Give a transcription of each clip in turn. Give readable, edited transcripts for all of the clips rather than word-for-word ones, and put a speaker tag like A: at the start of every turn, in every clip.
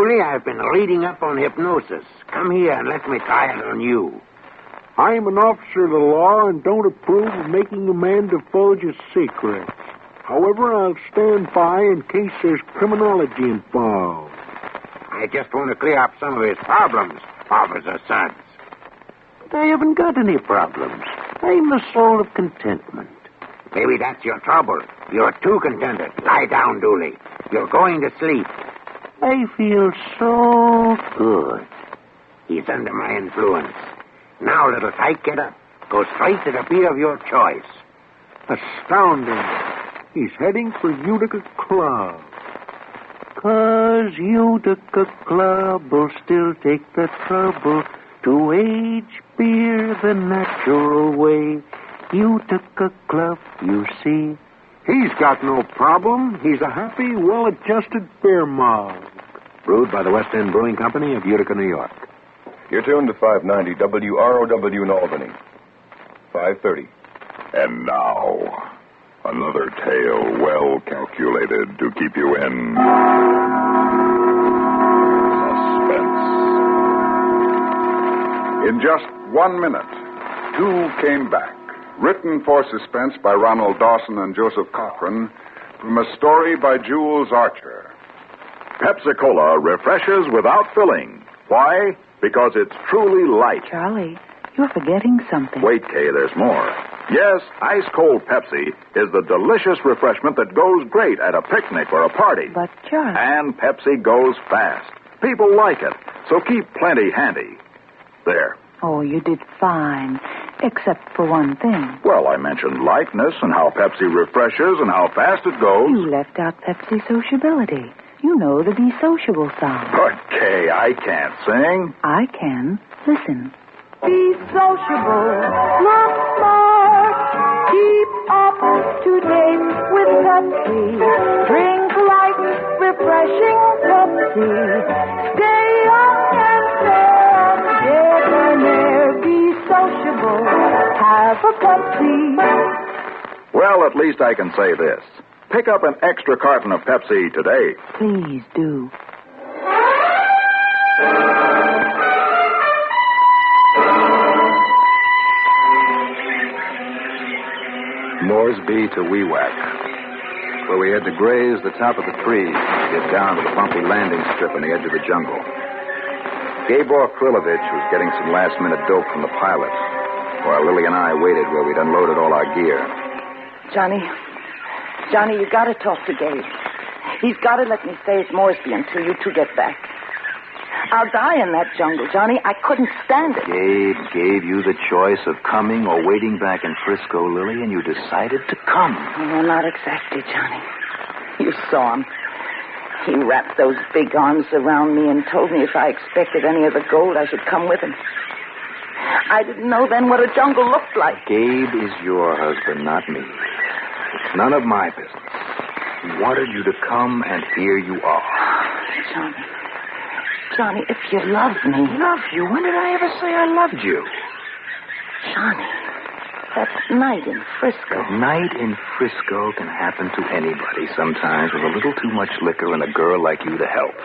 A: Dooley, I've been reading up on hypnosis. Come here and let me try it on you.
B: I'm an officer of the law and don't approve of making a man divulge his secrets. However, I'll stand by in case there's criminology involved.
A: I just want to clear up some of his problems, Officer Sons.
C: I haven't got any problems. I'm the soul of contentment.
A: Maybe that's your trouble. You're too contented. Lie down, Dooley. You're going to sleep.
C: I feel so good.
A: He's under my influence. Now, little tyke, get up. Go straight to the beat of your choice.
B: Astounding. He's heading for Utica Club.
C: 'Cause Utica Club will still take the trouble to age beer the natural way. Utica Club, you see.
B: He's got no problem. He's a happy, well-adjusted beer mug.
D: Brewed by the West End Brewing Company of Utica, New York.
E: You're tuned to 590 WROW in Albany. 5:30.
F: And now, another tale well calculated to keep you in suspense. In just 1 minute, two came back. Written for Suspense by Ronald Dawson and Joseph Cochran from a story by Jules Archer. Pepsi-Cola refreshes without filling. Why? Because it's truly light.
G: Charlie, you're forgetting something.
F: Wait, Kay, there's more. Yes, ice-cold Pepsi is the delicious refreshment that goes great at a picnic or a party.
G: But, Charlie...
F: And Pepsi goes fast. People like it, so keep plenty handy. There.
G: Oh, you did fine, except for one thing.
F: Well, I mentioned lightness and how Pepsi refreshes and how fast it goes.
G: You left out Pepsi sociability. You know the Be Sociable song.
F: But, Kay, I can't sing.
G: I can. Listen. Be sociable, look smart, keep up to date with Pepsi. Drink light, refreshing Pepsi. Stay young and fair, debonair. Be sociable, have a Pepsi.
F: Well, at least I can say this. Pick up an extra carton of Pepsi today.
G: Please do.
D: Moresby to Weewak, where we had to graze the top of the trees to get down to the bumpy landing strip on the edge of the jungle. Gabor Krilovich was getting some last-minute dope from the pilot, while Lily and I waited where we'd unloaded all our gear.
H: Johnny, you gotta talk to Gabe. He's gotta let me stay at Moresby until you two get back. I'll die in that jungle, Johnny. I couldn't stand it.
C: Gabe gave you the choice of coming or waiting back in Frisco, Lily, and you decided to come.
H: Oh, not exactly, Johnny. You saw him. He wrapped those big arms around me and told me if I expected any of the gold, I should come with him. I didn't know then what a jungle looked like.
C: Gabe is your husband, not me. It's none of my business. He wanted you to come, and here you are.
H: Johnny, if you love me...
C: Love you? When did I ever say I loved you?
H: Johnny, that night in Frisco...
C: That night in Frisco can happen to anybody sometimes with a little too much liquor and a girl like you to help.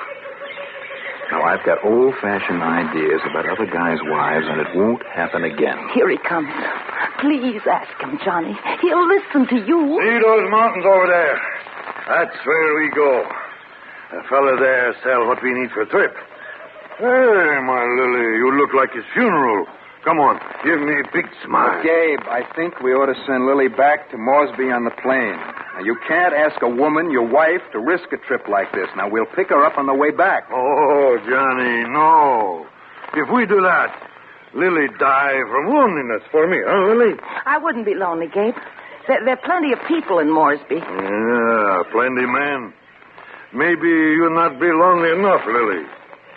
C: Now, I've got old-fashioned ideas about other guys' wives, and it won't happen again.
H: Here he comes. Please ask him, Johnny. He'll listen to you.
I: See those mountains over there? That's where we go. A fella there sell what we need for a trip. Hey, my Lily, you look like his funeral. Come on, give me a big smile.
D: Gabe, I think we ought to send Lily back to Moresby on the plane. Now, you can't ask a woman, your wife, to risk a trip like this. Now, we'll pick her up on the way back.
I: Oh, Johnny, no. If we do that, Lily die from loneliness for me, huh, Lily?
H: I wouldn't be lonely, Gabe. There are plenty of people in Moresby.
I: Yeah, plenty, man. Maybe you'll not be lonely enough, Lily.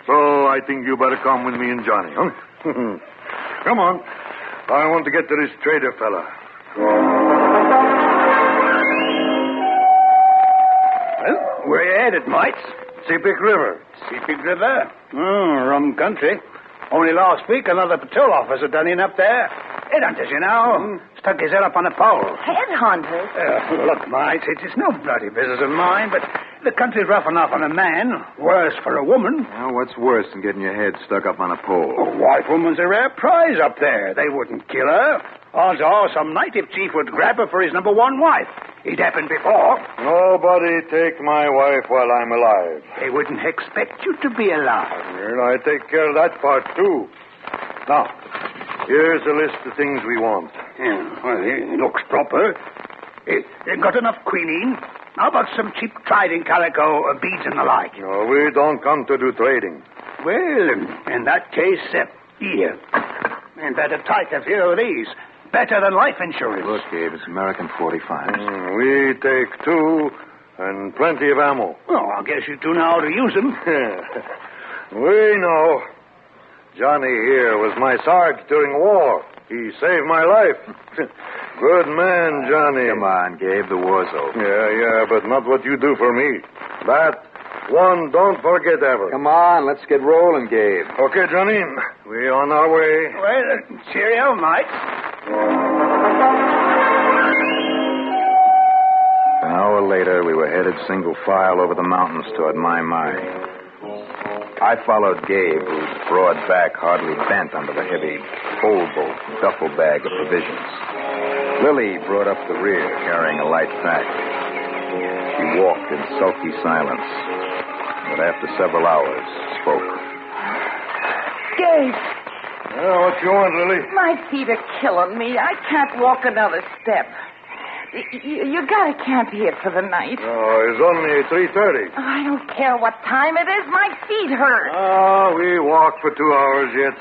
I: So I think you better come with me and Johnny, huh? Come on. I want to get to this trader fella.
J: Well, where you headed, mates?
I: Sepik River.
J: Sepik River? Rum country. Only last week, another patrol officer done in up there. Headhunters, you know. Stuck his head up on a pole.
H: Headhunters?
J: Look, mates, it's no bloody business of mine, but The country's rough enough on a man, worse for a woman.
C: Well, what's worse than getting your head stuck up on a pole?
J: A white woman's a rare prize up there. They wouldn't kill her. Also, some native chief would grab her for his number one wife. It happened before.
I: Nobody take my wife while I'm alive.
J: They wouldn't expect you to be alive.
I: Well, I take care of that part, too. Now, here's a list of things we want.
J: Yeah, well, it looks proper. Got enough quinine? How about some cheap Trident calico, beads and the like?
I: No, we don't come to do trading.
J: Well, in that case, here. And better take a few of these. Better than life insurance.
C: Look, Gabe, it's American 45s.
I: We take 2 and plenty of ammo.
J: Well, I guess you do know how to use them.
I: We know. Johnny here was my sarge during war. He saved my life. Good man, Johnny.
C: Come on, Gabe, the war's over.
I: Yeah, but not what you do for me. That one don't forget ever.
C: Come on, let's get rolling, Gabe.
I: Okay, Johnny. We on our way.
J: Well, cheerio, mate.
C: An hour later, we were headed single file over the mountains toward my mine. I followed Gabe, whose broad back hardly bent under the heavy pole-boat duffel bag of provisions. Lily brought up the rear, carrying a light pack. She walked in sulky silence, but after several hours, spoke.
H: Gabe,
I: What you want, Lily?
H: my feet are killing me. I can't walk another step. You gotta camp here for the night.
I: Oh, it's only 3:30.
H: Oh, I don't care what time it is. My feet hurt.
I: Oh, we walk for 2 hours yet.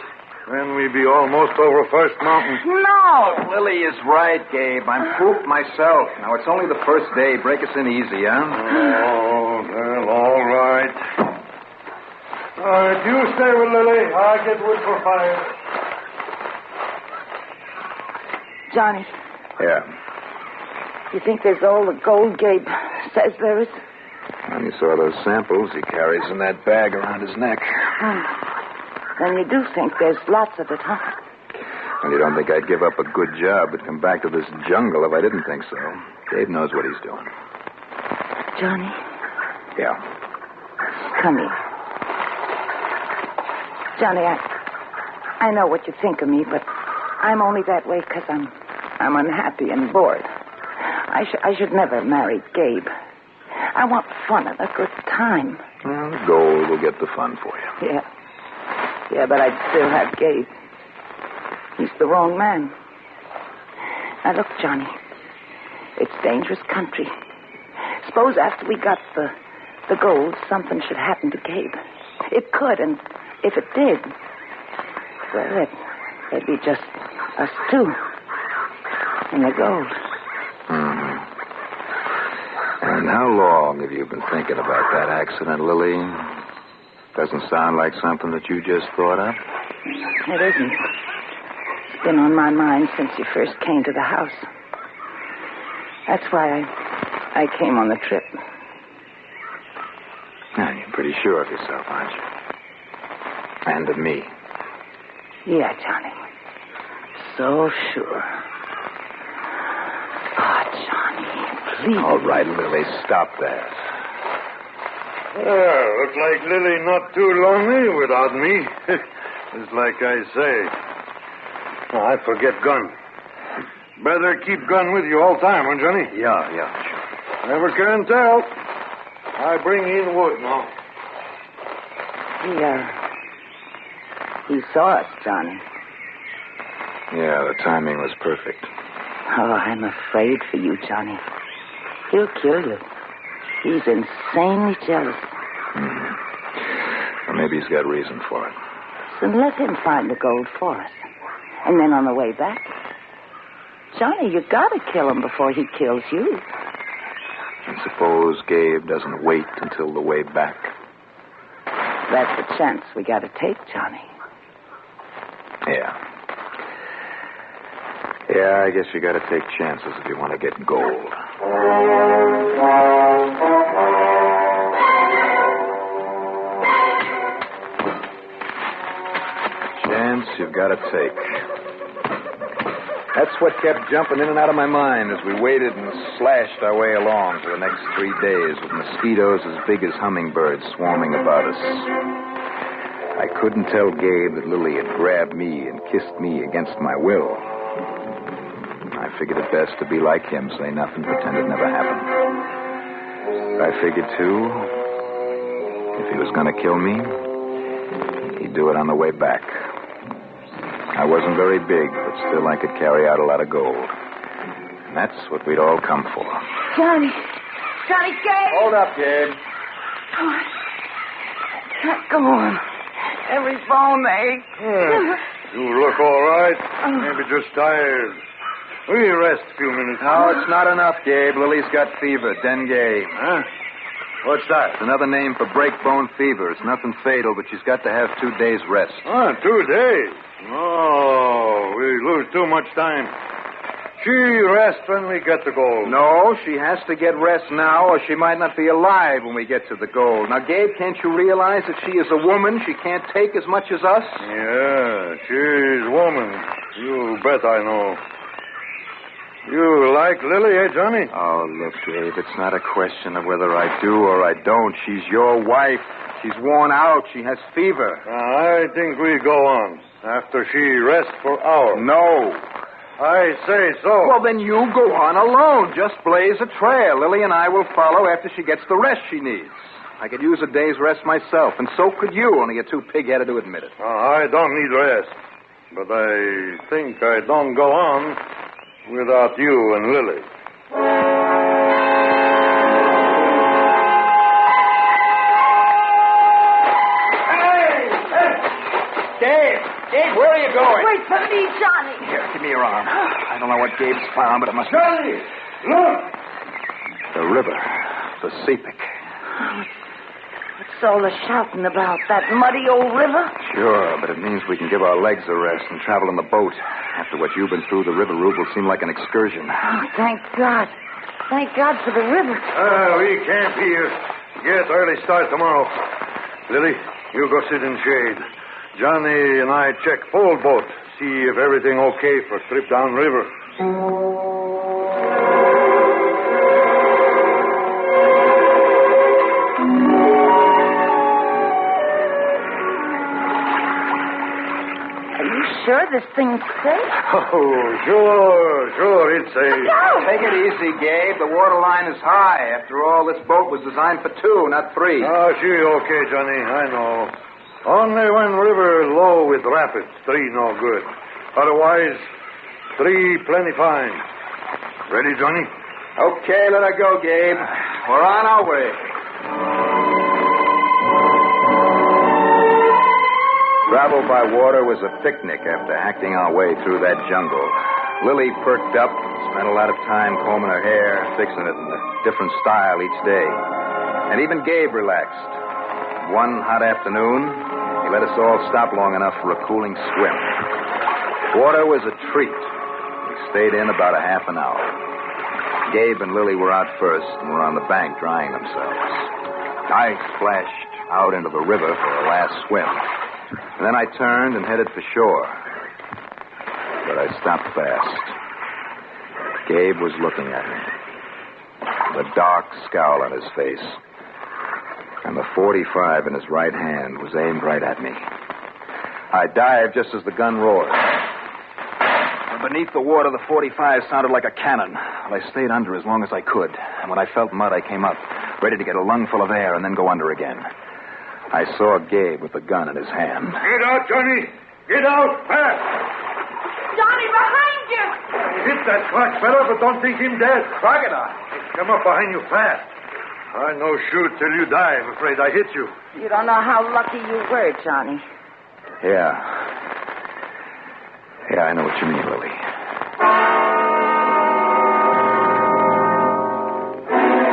I: Then we be almost over First Mountain.
H: No.
C: Lily is right, Gabe. I'm pooped myself. Now, it's only the first day. Break us in easy, huh?
I: Oh, well, all right. All right, you stay with Lily. I'll get wood for fire.
H: Johnny,
C: Yeah.
H: you think there's all the gold Gabe says there is?
C: And you saw those samples he carries in that bag around his neck.
H: Then you do think there's lots of it, huh?
C: And you don't think I'd give up a good job but come back to this jungle if I didn't think so. Gabe knows what he's doing.
H: Johnny,
C: Yeah.
H: come here. Johnny, I know what you think of me, but I'm only that way because I'm unhappy and bored. I should never have married Gabe. I want fun and a good time.
C: Well, the gold will get the fun for you.
H: Yeah, but I'd still have Gabe. He's the wrong man. Now, look, Johnny. It's dangerous country. Suppose after we got the gold, something should happen to Gabe. It could, and if it did, well, it'd be just us two and the gold.
C: Mm-hmm. And how long have you been thinking about that accident, Lily? Doesn't sound like something that you just thought up.
H: It isn't. It's been on my mind since you first came to the house. That's why I came on the trip.
C: Now, you're pretty sure of yourself, aren't you? And of me.
H: Yeah, Johnny. So sure. Oh, Johnny, please.
C: All right, Lily, stop that.
I: Well, looks like Lily not too lonely without me. It's like I say. Oh, I forget gun. Better keep gun with you all time, huh, Johnny?
C: Yeah, sure.
I: Never can tell. I bring in wood now.
H: He saw us, Johnny.
C: Yeah, the timing was perfect.
H: Oh, I'm afraid for you, Johnny. He'll kill you. He's insanely jealous.
C: Well, maybe he's got reason for it.
H: Then let him find the gold for us. And then on the way back, Johnny, you gotta kill him before he kills you.
C: And suppose Gabe doesn't wait until the way back.
H: That's the chance we gotta take, Johnny.
C: Yeah. Yeah, I guess you gotta take chances if you want to get gold. Chance you've got to take. That's what kept jumping in and out of my mind as we waited and slashed our way along for the next 3 days with mosquitoes as big as hummingbirds swarming about us. I couldn't tell Gabe that Lily had grabbed me and kissed me against my will. I figured it best to be like him, say nothing, pretend it never happened. I figured, too, if he was going to kill me, he'd do it on the way back. I wasn't very big, but still I could carry out a lot of gold. And that's what we'd all come for.
H: Johnny, Gabe.
C: Hold up, Gabe.
H: Oh, I can't go on. Every bone aches.
I: You look all right. Maybe just tired. Will you rest a few minutes?
C: No, it's not enough, Gabe. Lily's got fever, dengue.
I: Huh? What's that?
C: It's another name for break-bone fever. It's nothing fatal, but she's got to have 2 days rest.
I: 2 days? Oh, we lose too much time. She rests when we get the gold.
C: No, she has to get rest now, or she might not be alive when we get to the gold. Now, Gabe, can't you realize that she is a woman? She can't take as much as us?
I: Yeah, she's woman. You bet I know. You like Lily, eh, Johnny?
C: Oh, look, Gabe, it's not a question of whether I do or I don't. She's your wife. She's worn out. She has fever.
I: I think we go on after she rests for hours.
C: No.
I: I say so.
C: Well, then you go on alone. Just blaze a trail. Lily and I will follow after she gets the rest she needs. I could use a day's rest myself, and so could you, only you're too pig-headed to admit it.
I: I don't need rest, but I think I don't go on without you and Lily.
C: Gabe, where are you going?
H: Wait for me, Johnny.
C: Here, give me your arm. I don't know what Gabe's found, but it must be...
I: Johnny, look!
C: The river. The Sepik.
H: What's all the shouting about? That muddy old river?
C: Sure, but it means we can give our legs a rest and travel in the boat. After what you've been through, the river route will seem like an excursion.
H: Oh, thank God. Thank God for the river.
I: We camp here. Get early start tomorrow. Lily, you go sit in shade. Johnny and I check full boat. See if everything okay for trip down river.
H: Are you sure this thing's safe?
I: Oh, sure, it's safe.
C: Take it easy, Gabe. The water line is high. After all, this boat was designed for 2, not 3.
I: Oh, she okay, Johnny. I know. Only when river low with rapids, 3 no good. Otherwise, 3 plenty fine. Ready, Johnny?
C: Okay, let her go, Gabe. We're on our way. Travel by water was a picnic after hacking our way through that jungle. Lily perked up, spent a lot of time combing her hair, fixing it in a different style each day. And even Gabe relaxed. One hot afternoon, he let us all stop long enough for a cooling swim. Water was a treat. We stayed in about a half an hour. Gabe and Lily were out first and were on the bank drying themselves. I splashed out into the river for a last swim. And then I turned and headed for shore. But I stopped fast. Gabe was looking at me, with a dark scowl on his face. And the .45 in his right hand was aimed right at me. I dived just as the gun roared. From beneath the water, the .45 sounded like a cannon. Well, I stayed under as long as I could. And when I felt mud, I came up, ready to get a lungful of air and then go under again. I saw Gabe with the gun in his hand.
I: Get out, Johnny! Get out, fast!
H: Johnny, behind you!
I: Hit that clutch fella, but don't think him dead. Crocodile! Come up behind you fast. I no shoot till you die. I'm afraid I hit you.
H: You don't know how lucky you were, Johnny.
C: Yeah, I know what you mean, Lily.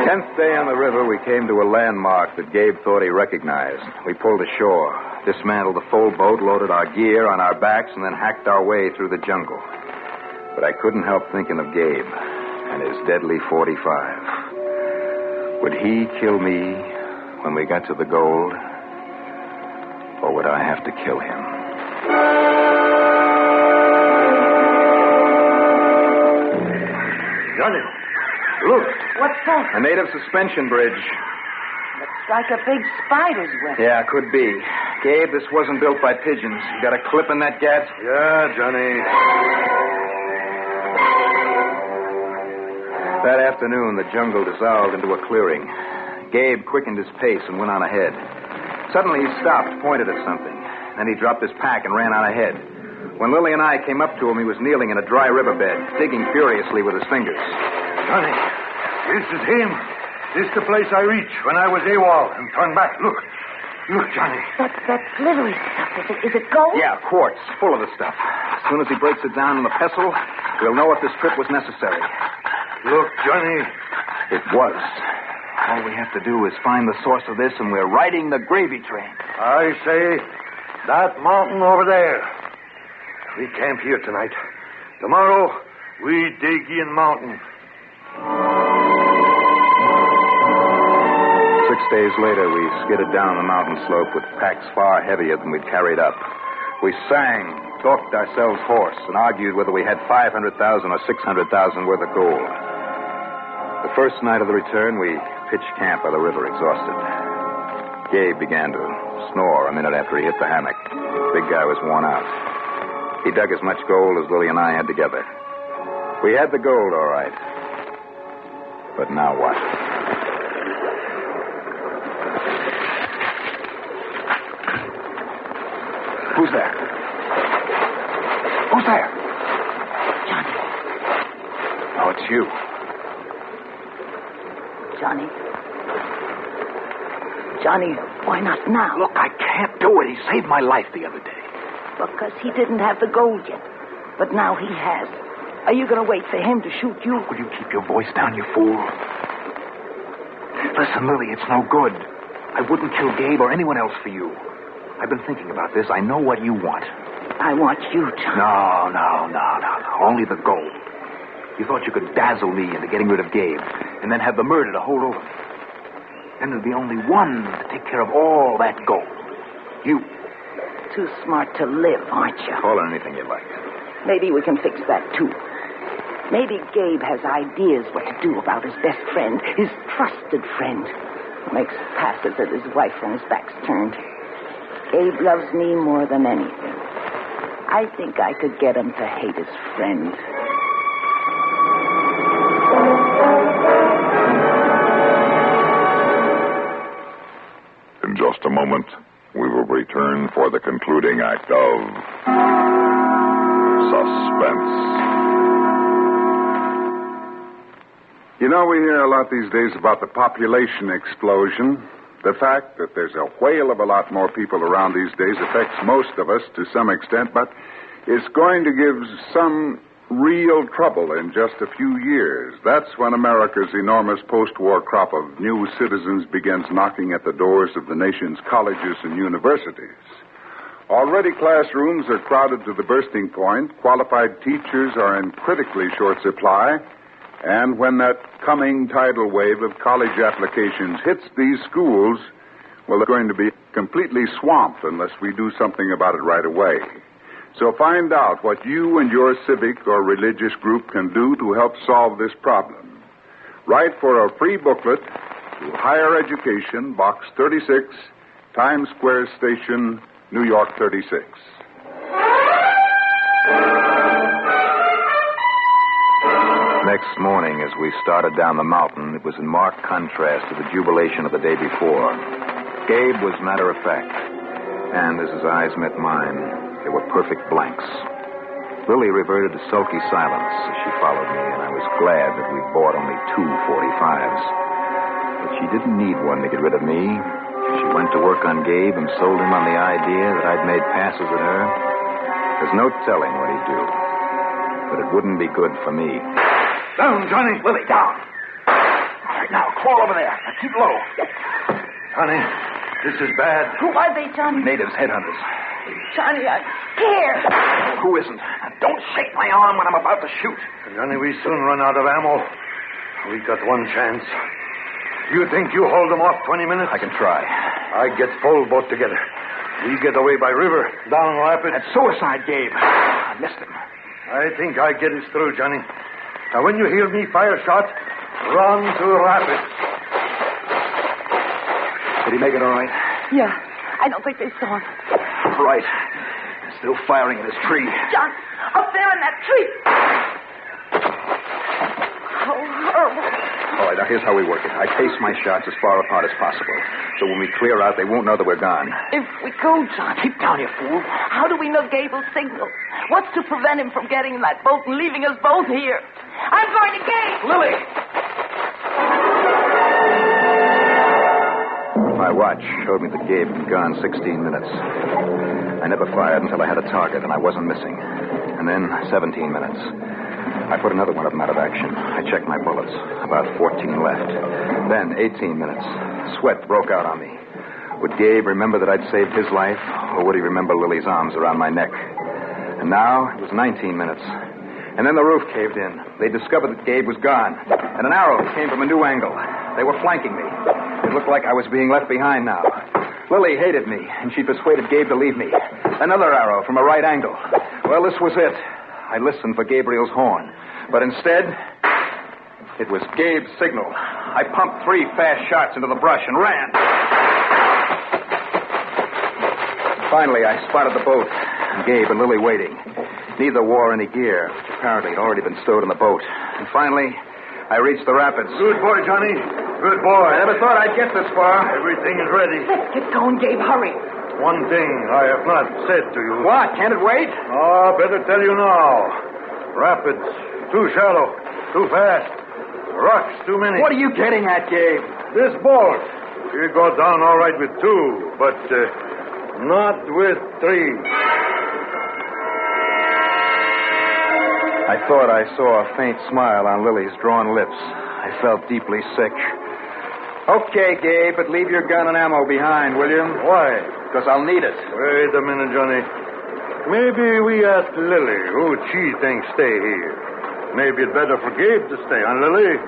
C: 10th day on the river, we came to a landmark that Gabe thought he recognized. We pulled ashore, dismantled the full boat, loaded our gear on our backs, and then hacked our way through the jungle. But I couldn't help thinking of Gabe and his deadly .45. Would he kill me when we got to the gold? Or would I have to kill him?
H: that?
C: A native suspension bridge.
H: Looks like a big spider's web.
C: Yeah, could be. Gabe, this wasn't built by pigeons. You got a clip in that gat?
I: Yeah, Johnny.
C: That afternoon, the jungle dissolved into a clearing. Gabe quickened his pace and went on ahead. Suddenly, he stopped, pointed at something. Then he dropped his pack and ran on ahead. When Lily and I came up to him, he was kneeling in a dry riverbed, digging furiously with his fingers.
I: Johnny, this is him. This is the place I reached when I was AWOL and turned back. Look, Johnny.
H: That glittery stuff, is it gold?
C: Yeah, quartz, full of the stuff. As soon as he breaks it down in the pestle, we'll know if this trip was necessary.
I: Look, Johnny.
C: It was. All we have to do is find the source of this, and we're riding the gravy train.
I: I say, that mountain over there. We camp here tonight. Tomorrow, we dig in mountain.
C: 6 days later, we skidded down the mountain slope with packs far heavier than we'd carried up. We sang, talked ourselves hoarse, and argued whether we had 500,000 or 600,000 worth of gold. The first night of the return, we pitched camp by the river, exhausted. Gabe began to snore a minute after he hit the hammock. The big guy was worn out. He dug as much gold as Lily and I had together. We had the gold, all right. But now what? Who's there? Who's there?
H: Johnny.
C: Oh, it's you.
H: Johnny, why not now?
C: Look, I can't do it. He saved my life the other day.
H: Because he didn't have the gold yet. But now he has. Are you going to wait for him to shoot you?
C: Will you keep your voice down, you fool? Listen, Lily, it's no good. I wouldn't kill Gabe or anyone else for you. I've been thinking about this. I know what you want.
H: I want you, Johnny.
C: No. Only the gold. You thought you could dazzle me into getting rid of Gabe and then have the murder to hold over me. Then there'd be only one to take care of all that gold. You.
H: Too smart to live, aren't you?
C: Call it anything you like.
H: Maybe we can fix that, too. Maybe Gabe has ideas what to do about his best friend, his trusted friend, who makes passes at his wife when his back's turned. Gabe loves me more than anything. I think I could get him to hate his friend.
F: In just a moment, we will return for the concluding act of Suspense. You know, we hear a lot these days about the population explosion. The fact that there's a whale of a lot more people around these days affects most of us to some extent, but it's going to give some real trouble in just a few years. That's when America's enormous post-war crop of new citizens begins knocking at the doors of the nation's colleges and universities. Already classrooms are crowded to the bursting point. Qualified teachers are in critically short supply. And when that coming tidal wave of college applications hits these schools, well, they're going to be completely swamped unless we do something about it right away. So find out what you and your civic or religious group can do to help solve this problem. Write for a free booklet to Higher Education, Box 36, Times Square Station, New York 36.
C: Next morning, as we started down the mountain, it was in marked contrast to the jubilation of the day before. Gabe was matter of fact, and as his eyes met mine, they were perfect blanks. Lily reverted to sulky silence as she followed me, and I was glad that we'd bought only 2 45s. But she didn't need one to get rid of me. She went to work on Gabe and sold him on the idea that I'd made passes at her. There's no telling what he'd do, but it wouldn't be good for me.
I: Down, Johnny.
C: Lily, down. All right, now, crawl over there. Now, keep low.
I: Johnny, this is bad.
H: Who are they, Johnny?
C: Natives, headhunters.
H: Johnny, I'm scared.
C: Who isn't? Now, don't shake my arm when I'm about to shoot.
I: Johnny, we soon run out of ammo. We got one chance. You think you hold them off 20 minutes?
C: I can try.
I: I get full both together. We get away by river, down rapid.
C: That's suicide, Gabe. I missed him.
I: I think I get us through, Johnny. Now, when you hear me fire shot, Run to rapids.
C: Did he make it all right?
H: Yeah. I don't think they saw him.
C: Right. Still firing at his tree.
H: John, up there in that tree. How horrible.
C: All right, now here's how we work it. I pace my shots as far apart as possible. So when we clear out, they won't know that we're gone.
H: If we go, John.
C: Keep down, you fool.
H: How do we know Gable's signal? What's to prevent him from getting in that boat and leaving us both here? I'm going to Gabe.
C: Lily! My watch showed me that Gabe had been gone 16 minutes. I never fired until I had a target, and I wasn't missing. And then 17 minutes. I put another one of them out of action. I checked my bullets. About 14 left. Then 18 minutes. Sweat broke out on me. Would Gabe remember that I'd saved his life, or would he remember Lily's arms around my neck? And now it was 19 minutes. And then the roof caved in. They discovered that Gabe was gone. And an arrow came from a new angle. They were flanking me. It looked like I was being left behind now. Lily hated me, and she persuaded Gabe to leave me. Another arrow from a right angle. Well, this was it. I listened for Gabriel's horn. But instead, it was Gabe's signal. I pumped 3 fast shots into the brush and ran. Finally, I spotted the boat, and Gabe and Lily waiting. Neither wore any gear, which apparently had already been stowed in the boat. And finally, I reached the rapids.
I: Good boy, Johnny. Good boy.
C: I never thought I'd get this far.
I: Everything is ready.
H: Let's get going, Gabe. Hurry.
I: One thing I have not said to you.
C: What? Can't it wait?
I: Oh, better tell you now. Rapids. Too shallow. Too fast. Rocks too many.
C: What are you getting at, Gabe?
I: This boat. She go down all right with 2, but not with 3.
C: I thought I saw a faint smile on Lily's drawn lips. I felt deeply sick. Okay, Gabe, but leave your gun and ammo behind, will you?
I: Why?
C: Because I'll need it.
I: Wait a minute, Johnny. Maybe we ask Lily who she thinks stay here. Maybe it's better for Gabe to stay, huh, Lily?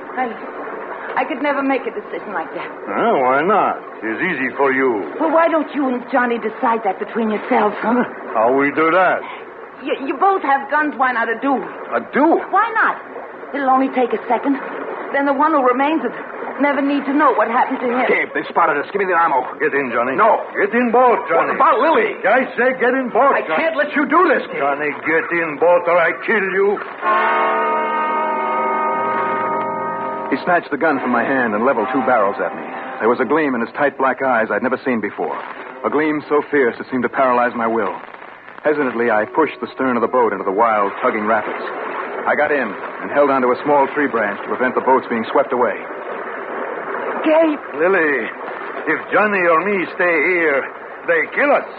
H: I could never make a decision like that.
I: Oh, why not? It's easy for you.
H: Well, why don't you and Johnny decide that between yourselves, huh?
I: How we do that?
H: You both have guns. Why not a duel?
C: A duel?
H: Why not? It'll only take a second. Then the one who remains would never need to know what happened to him.
C: Gabe, they spotted us. Give me the ammo.
I: Get in, Johnny.
C: No.
I: Get in boat, Johnny.
C: What about Lily?
I: I say get in boat,
C: I can't let you do this, Gabe.
I: Johnny, get in boat or I kill you.
C: He snatched the gun from my hand and leveled 2 barrels at me. There was a gleam in his tight black eyes I'd never seen before. A gleam so fierce it seemed to paralyze my will. Hesitantly, I pushed the stern of the boat into the wild, tugging rapids. I got in and held onto a small tree branch to prevent the boats being swept away.
H: Gabe.
I: Lily, if Johnny or me stay here, they kill us.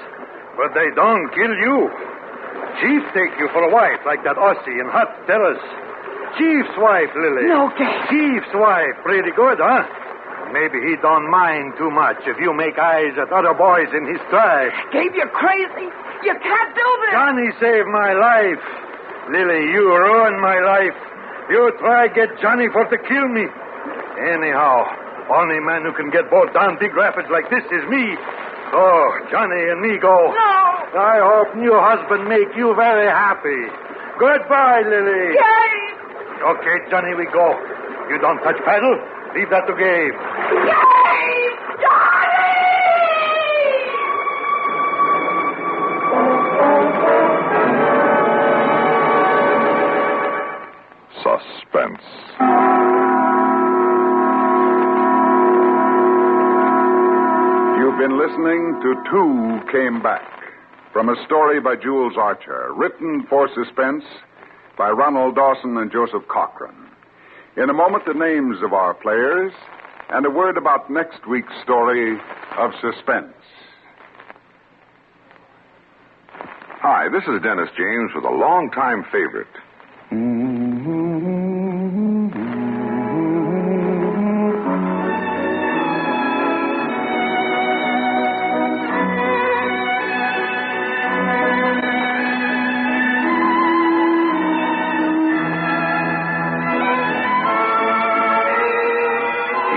I: But they don't kill you. Chief take you for a wife like that Aussie in Hut tell us. Chief's wife, Lily.
H: No, Gabe.
I: Chief's wife. Pretty good, huh? Maybe he don't mind too much if you make eyes at other boys in his tribe.
H: Gabe, you're crazy. You can't do this.
I: Johnny saved my life. Lily, you ruined my life. You try get Johnny for to kill me. Anyhow, only man who can get boat down big rapids like this is me. So, Johnny and me go.
H: No.
I: I hope new husband make you very happy. Goodbye, Lily.
H: Gabe.
I: Okay, Johnny, we go. You don't touch paddle. Leave that to Gabe.
H: Gabe! Johnny!
F: Suspense. You've been listening to 2 Came Back, from a story by Jules Archer, written for Suspense by Ronald Dawson and Joseph Cochran. In a moment, the names of our players and a word about next week's story of Suspense.
E: Hi, this is Dennis James with a longtime favorite.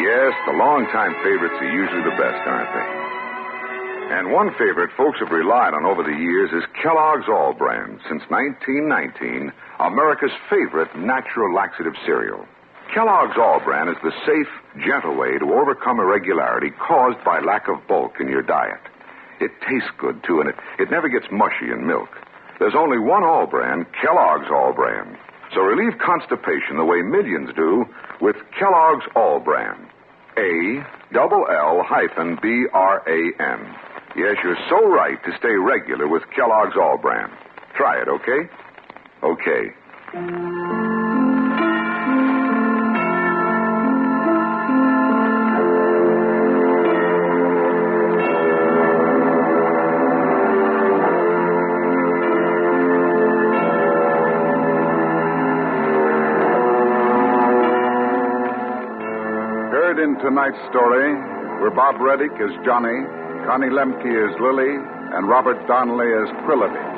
E: Yes, the longtime favorites are usually the best, aren't they? And one favorite folks have relied on over the years is Kellogg's All Brand. Since 1919, America's favorite natural laxative cereal. Kellogg's All-Bran is the safe, gentle way to overcome irregularity caused by lack of bulk in your diet. It tastes good, too, and it never gets mushy in milk. There's only one All-Bran, Kellogg's All-Bran. So relieve constipation the way millions do with Kellogg's All-Bran. ALL-BRAN. Yes, you're so right to stay regular with Kellogg's All-Bran. Try it, okay? Okay.
F: Heard in tonight's story were Bob Reddick as Johnny, Connie Lemke as Lily, and Robert Donnelly as Krilovich.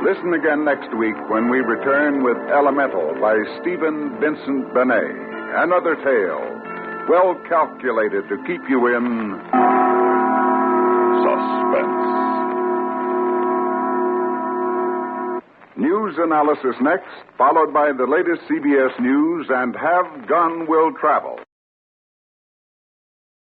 F: Listen again next week when we return with Elemental by Stephen Vincent Benet, another tale well calculated to keep you in suspense. News analysis next, followed by the latest CBS news and Have Gun Will Travel.